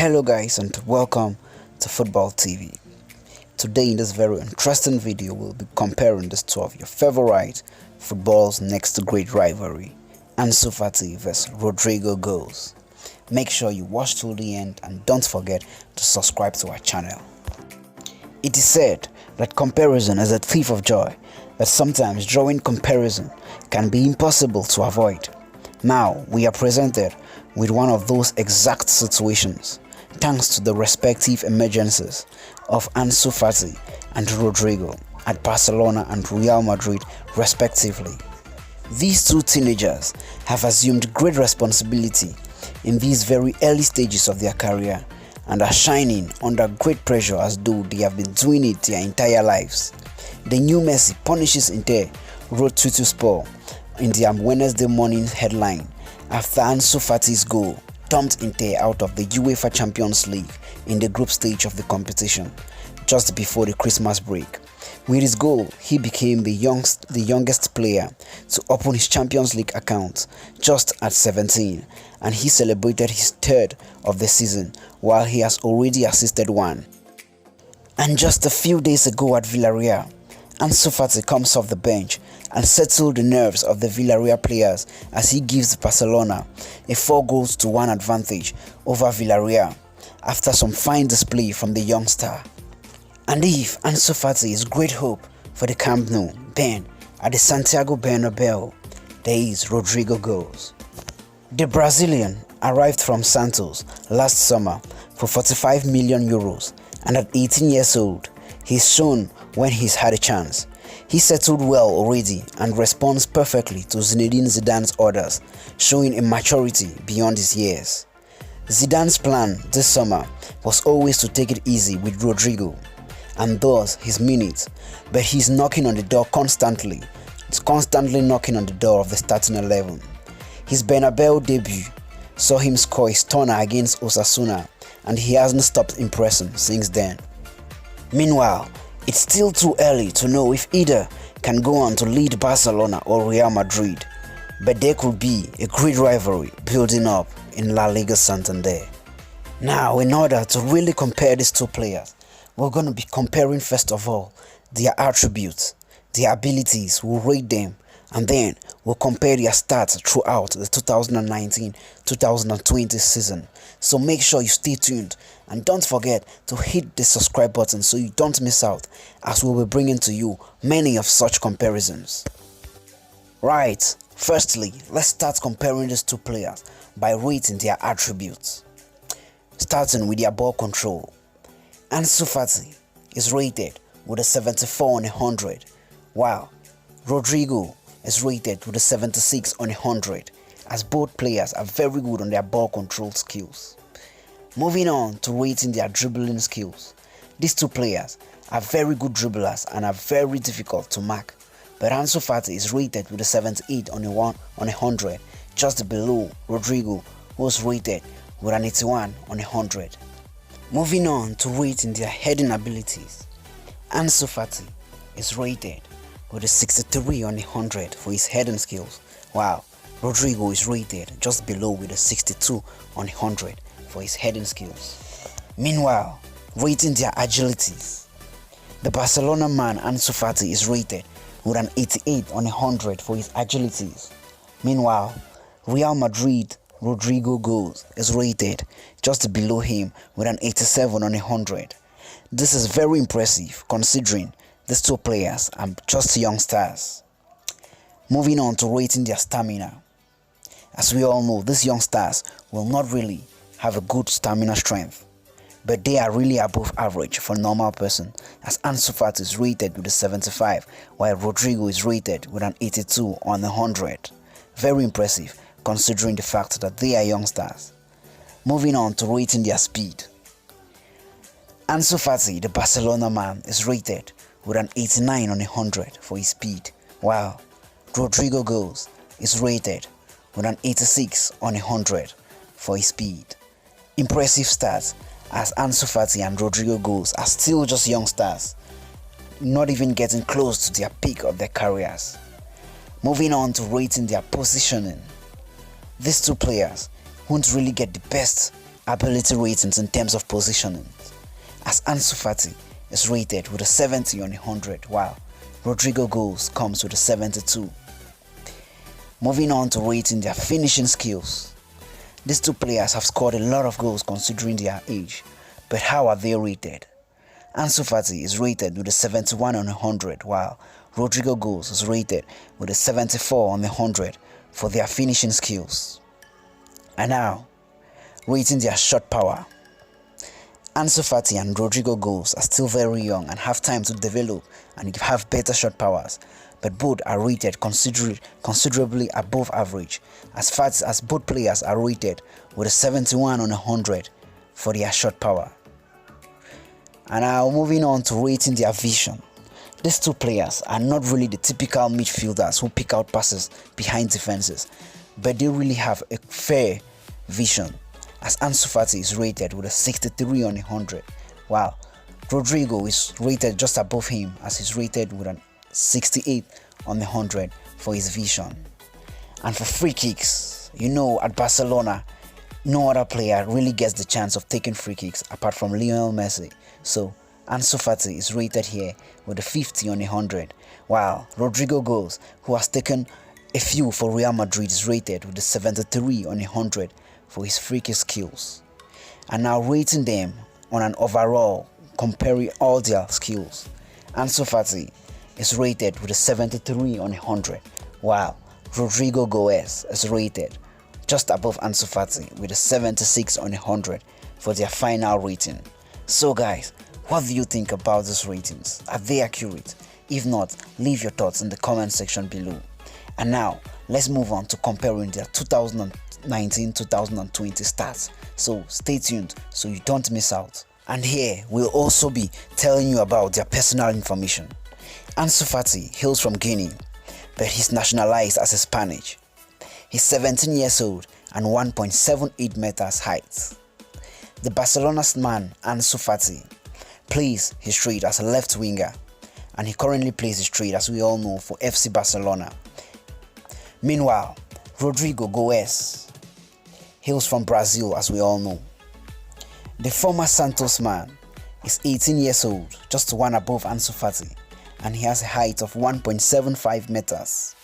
Hello guys, and welcome to Football TV. Today in this very interesting video we'll be comparing these two of your favorite football's next great rivalry, Ansu Fati vs Rodrygo goals. Make sure you watch till the end and don't forget to subscribe to our channel. It is said that comparison is a thief of joy, that sometimes drawing comparison can be impossible to avoid. Now we are presented with one of those exact situations, thanks to the respective emergences of Ansu Fati and Rodrygo at Barcelona and Real Madrid respectively. These two teenagers have assumed great responsibility in these very early stages of their career and are shining under great pressure as though they have been doing it their entire lives. The new Messi punishes Inter, wrote Tuttosport in their Wednesday morning headline after Ansu Fati's goal dumped Inter out of the UEFA Champions League in the group stage of the competition just before the Christmas break. With his goal, he became the youngest player to open his Champions League account just at 17, and he celebrated his third of the season while he has already assisted one. And just a few days ago at Villarreal, Ansu Fati comes off the bench and settles the nerves of the Villarreal players as he gives Barcelona a 4-1 advantage over Villarreal after some fine display from the youngster. And if Ansu Fati is great hope for the Camp Nou, then at the Santiago Bernabeu, there is Rodrygo goals. The Brazilian arrived from Santos last summer for 45 million euros, and at 18 years old, he's shown when he's had a chance. He settled well already and responds perfectly to Zinedine Zidane's orders, showing a maturity beyond his years. Zidane's plan this summer was always to take it easy with Rodrygo, and thus his minutes, but he's knocking on the door constantly. It's constantly knocking on the door of the starting 11. His Bernabeu debut saw him score a stunner against Osasuna, and he hasn't stopped impressing since then. Meanwhile, it's still too early to know if either can go on to lead Barcelona or Real Madrid, but there could be a great rivalry building up in LaLiga Santander. Now, in order to really compare these two players, we're going to be comparing first of all their attributes, their abilities, we'll rate them, and then we'll compare their stats throughout the 2019-2020 season. So make sure you stay tuned and don't forget to hit the subscribe button so you don't miss out, as we'll be bringing to you many of such comparisons. Right, firstly, let's start comparing these two players by rating their attributes. Starting with their ball control. Ansu Fati is rated with a 74 on 100, while Rodrygo is rated with a 76 on 100, as both players are very good on their ball control skills. Moving on to rating their dribbling skills. These two players are very good dribblers and are very difficult to mark, but Ansu Fati is rated with a 78 on 100, just below Rodrygo, who is rated with an 81 on 100. Moving on to rating their heading abilities. Ansu Fati is rated with a 63 on 100 for his heading skills, while Rodrygo is rated just below with a 62 on 100 for his heading skills. Meanwhile, rating their agilities. The Barcelona man Ansu Fati is rated with an 88 on 100 for his agilities. Meanwhile, Real Madrid Rodrygo goals is rated just below him with an 87 on 100. This is very impressive considering these two players are just youngsters. Moving on to rating their stamina. As we all know, these youngsters will not really have a good stamina strength, but they are really above average for a normal person, as Ansu Fati is rated with a 75 while Rodrygo is rated with an 82 on 100. Very impressive considering the fact that they are youngsters. Moving on to rating their speed. Ansu Fati, the Barcelona man, is rated with an 89 on 100 for his speed, while Rodrygo goals is rated with an 86 on 100 for his speed. Impressive stats, as Ansu Fati and Rodrygo goals are still just youngsters, not even getting close to their peak of their careers. Moving on to rating their positioning. These two players won't really get the best ability ratings in terms of positioning, as Ansu Fati is rated with a 70 on 100, while Rodrygo goals comes with a 72. Moving on to rating their finishing skills. These two players have scored a lot of goals considering their age, but how are they rated? Ansu Fati is rated with a 71 on 100, while Rodrygo goals is rated with a 74 on 100 for their finishing skills. And now, rating their shot power. Ansu Fati and Rodrygo goals are still very young and have time to develop and have better shot powers, but both are rated considerably above average, as both players are rated with a 71 on 100 for their shot power. And now moving on to rating their vision. These two players are not really the typical midfielders who pick out passes behind defenses, but they really have a fair vision, as Ansu Fati is rated with a 63 on 100, while Rodrygo is rated just above him, as he's rated with a 68 on 100 for his vision. And for free kicks, at Barcelona, no other player really gets the chance of taking free kicks apart from Lionel Messi. So Ansu Fati is rated here with a 50 on 100, while Rodrygo goals, who has taken a few for Real Madrid, is rated with a 73 on 100 for his free kick skills. And now rating them on an overall, comparing all their skills. Ansu Fati is rated with a 73 on 100, while Rodrygo goals is rated just above Ansu Fati with a 76 on 100 for their final rating. So guys, what do you think about these ratings? Are they accurate? If not, leave your thoughts in the comment section below. And now, let's move on to comparing their 2019-2020 stats. So stay tuned so you don't miss out. And here, we'll also be telling you about their personal information. Ansu Fati hails from Guinea, but he's nationalized as a Spanish. He's 17 years old and 1.78 meters height. The Barcelona's man Ansu Fati plays his trade as a left winger, and he currently plays his trade, as we all know, for FC Barcelona. Meanwhile, Rodrygo goes hails from Brazil, as we all know. The former Santos man is 18 years old, just one above Ansu Fati, and he has a height of 1.75 meters.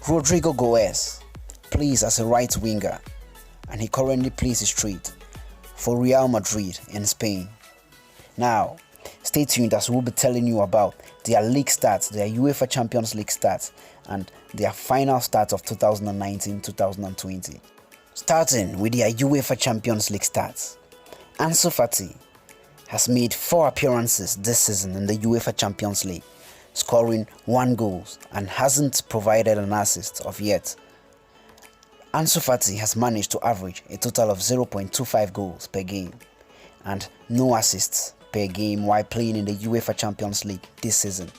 Rodrygo goes plays as a right winger, and he currently plays his trade for Real Madrid in Spain. Now, stay tuned as we'll be telling you about their league stats, their UEFA Champions League stats, and their final stats of 2019-2020. Starting with their UEFA Champions League stats. Ansu Fati has made 4 appearances this season in the UEFA Champions League, scoring 1 goal and hasn't provided an assist of yet. Ansu Fati has managed to average a total of 0.25 goals per game and no assists per game while playing in the UEFA Champions League this season.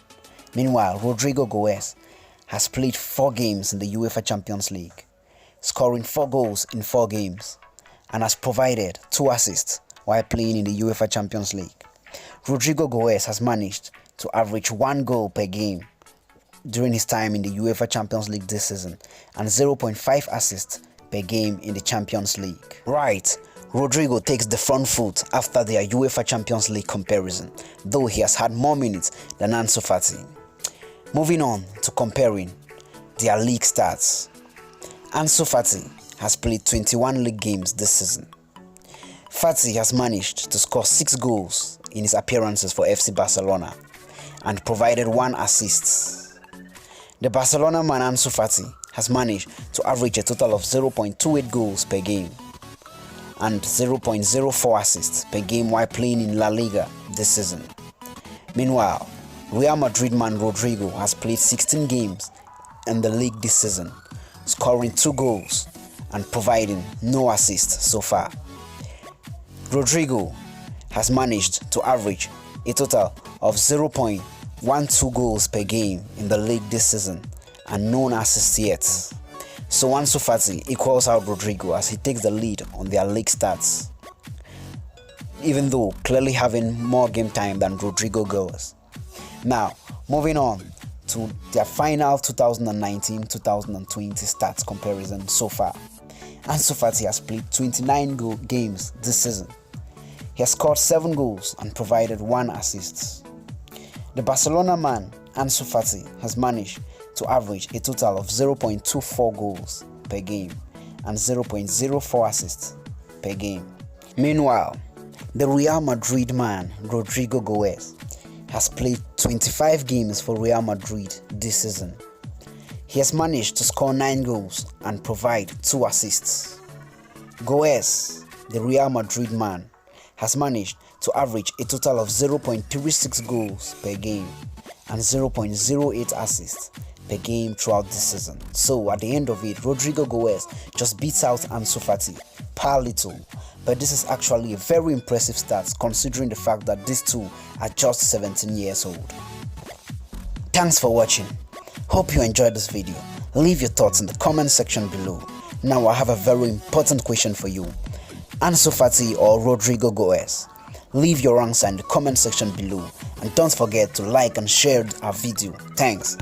Meanwhile, Rodrygo goes has played 4 games in the UEFA Champions League, scoring 4 goals in 4 games, and has provided 2 assists while playing in the UEFA Champions League. Rodrygo goes has managed to average 1 goal per game during his time in the UEFA Champions League this season and 0.5 assists per game in the Champions League. Right, Rodrygo takes the front foot after their UEFA Champions League comparison, though he has had more minutes than Ansu Fati. Moving on to comparing their league stats. Ansu Fati has played 21 league games this season. Fati has managed to score 6 goals in his appearances for FC Barcelona and provided 1 assist. The Barcelona man Ansu Fati has managed to average a total of 0.28 goals per game and 0.04 assists per game while playing in La Liga this season. Meanwhile, Real Madrid man Rodrygo has played 16 games in the league this season, scoring 2 goals and providing no assists so far. Rodrygo has managed to average a total of 0.12 goals per game in the league this season and no assists yet. So Ansu Fati equals out Rodrygo as he takes the lead on their league stats, even though clearly having more game time than Rodrygo goes. Now, moving on to their final 2019-2020 stats comparison so far. Ansu Fati has played 29 games this season. He has scored 7 goals and provided 1 assist. The Barcelona man, Ansu Fati, has managed to average a total of 0.24 goals per game and 0.04 assists per game. Meanwhile, the Real Madrid man, Rodrygo has played 25 games for Real Madrid this season. He has managed to score 9 goals and provide 2 assists. The Real Madrid man, has managed to average a total of 0.36 goals per game and 0.08 assists per game throughout this season. So at the end of it, Rodrygo just beats out Ansu Fati per little. But this is actually a very impressive stat considering the fact that these two are just 17 years old. Thanks for watching. Hope you enjoyed this video. Leave your thoughts in the comment section below. Now I have a very important question for you. Ansu Fati or Rodrygo? Leave your answer in the comment section below and don't forget to like and share our video. Thanks.